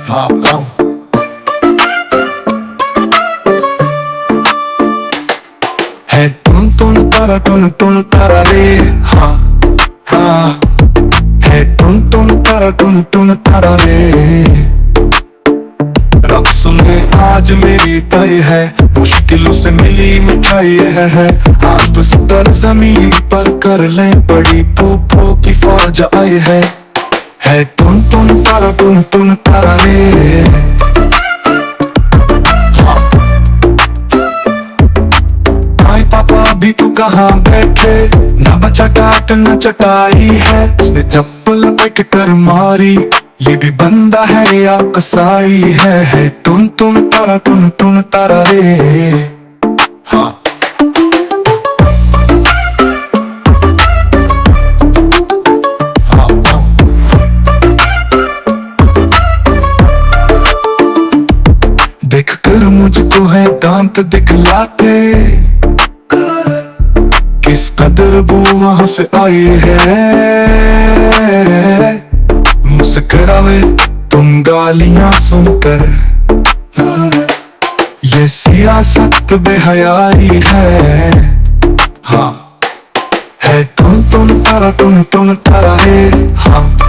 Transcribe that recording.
हाँ हाँ। है टुन टुन तारा रे। हाँ हाँ। है टुन तारा रे। रक्स में आज मेरी तय है, मुश्किलों से मिली मिठाई है। आज बस तर जमीन पर कर ले बड़ी फूफो की फौज आई है। टुन तारा रे। हाँ। आई पापा अभी तू कहाँ बैठे, ना बचा काट ना चटाई है। उसने चप्पल बैठ कर मारी, ये भी बंदा है या कसाई है। टुन तारा रे। हाँ। देख कर मुझको है दांत दिखलाते, किस कदर वो वहां से आई है। मुस्कुरावे तुम गालियां सुनकर, ये सियासत बेहयाई है। हाँ। है टुन तारा रे। हाँ।